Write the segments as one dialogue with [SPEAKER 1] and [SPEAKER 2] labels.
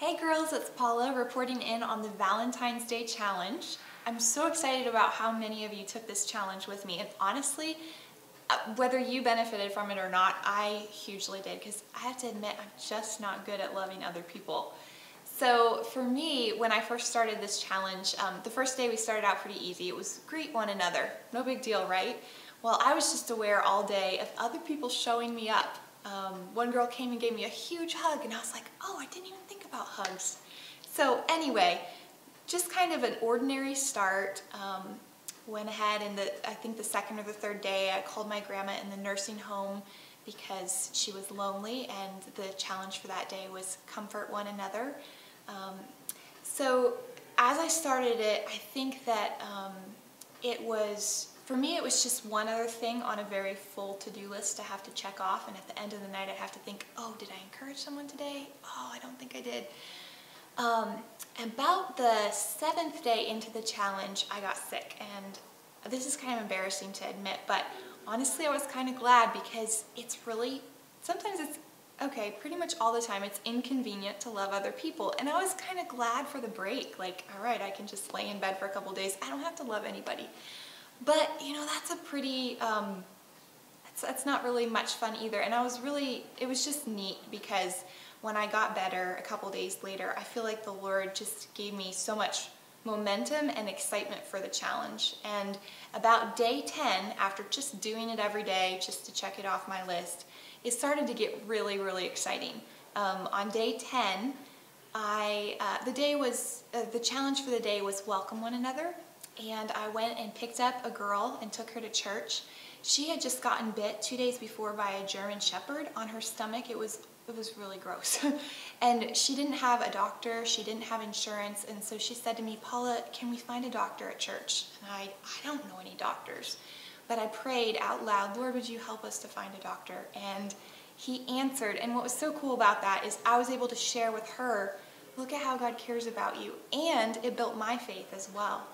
[SPEAKER 1] Hey girls, it's Paula reporting in on the Valentine's Day challenge. I'm so excited about how many of you took this challenge with me, and honestly, whether you benefited from it or not, I hugely did, because I have to admit I'm just not good at loving other people. So for me, when I first started this challenge, the first day we started out pretty easy. It was greet one another. No big deal, right? Well, I was just aware all day of other people showing me up. One girl came and gave me a huge hug, and I was like, oh, I didn't even think about hugs. So anyway, just kind of an ordinary start. Went ahead, and I think the second or the third day, I called my grandma in the nursing home because she was lonely, and the challenge for that day was comfort one another. So as I started it, I think that for me, it was just one other thing on a very full to-do list to have to check off, and at the end of the night I'd have to think, oh, did I encourage someone today? Oh, I don't think I did. About the 7th day into the challenge, I got sick, and this is kind of embarrassing to admit, but honestly I was kind of glad, because sometimes it's, okay, pretty much all the time, it's inconvenient to love other people, and I was kind of glad for the break. Like, all right, I can just lay in bed for a couple days. I don't have to love anybody. But, you know, that's a pretty, that's not really much fun either. And it was just neat, because when I got better a couple days later, I feel like the Lord just gave me so much momentum and excitement for the challenge. And about day 10, after just doing it every day, just to check it off my list, it started to get really, really exciting. On day 10, the challenge for the day was welcome one another. And I went and picked up a girl and took her to church. She had just gotten bit 2 days before by a German Shepherd on her stomach. It was really gross. And she didn't have a doctor, she didn't have insurance, and so she said to me, Paula, can we find a doctor at church? And I don't know any doctors. But I prayed out loud, Lord, would you help us to find a doctor? And he answered, and what was so cool about that is I was able to share with her, look at how God cares about you, and it built my faith as well.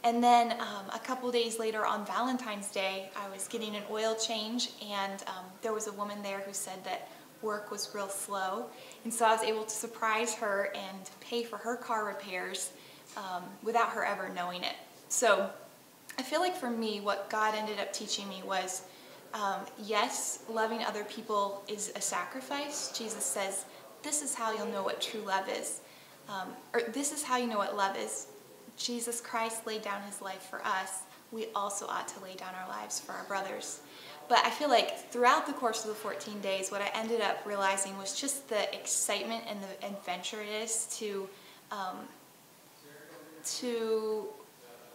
[SPEAKER 1] And then a couple days later on Valentine's Day, I was getting an oil change, and there was a woman there who said that work was real slow. And so I was able to surprise her and pay for her car repairs without her ever knowing it. So I feel like for me, what God ended up teaching me was, yes, loving other people is a sacrifice. Jesus says, this is how you'll know what true love is. Or this is how you know what love is. Jesus Christ laid down his life for us. We also ought to lay down our lives for our brothers. But I feel like throughout the course of the 14 days, what I ended up realizing was just the excitement and the adventure it is to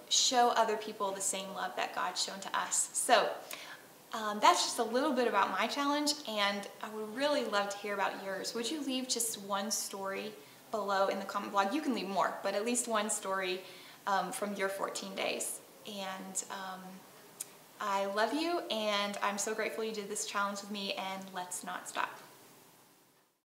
[SPEAKER 1] show other people the same love that God's shown to us. So that's just a little bit about my challenge, and I would really love to hear about yours. Would you leave just one story below in the comment blog? You can leave more, but at least one story from your 14 days. And I love you, and I'm so grateful you did this challenge with me, and let's not stop.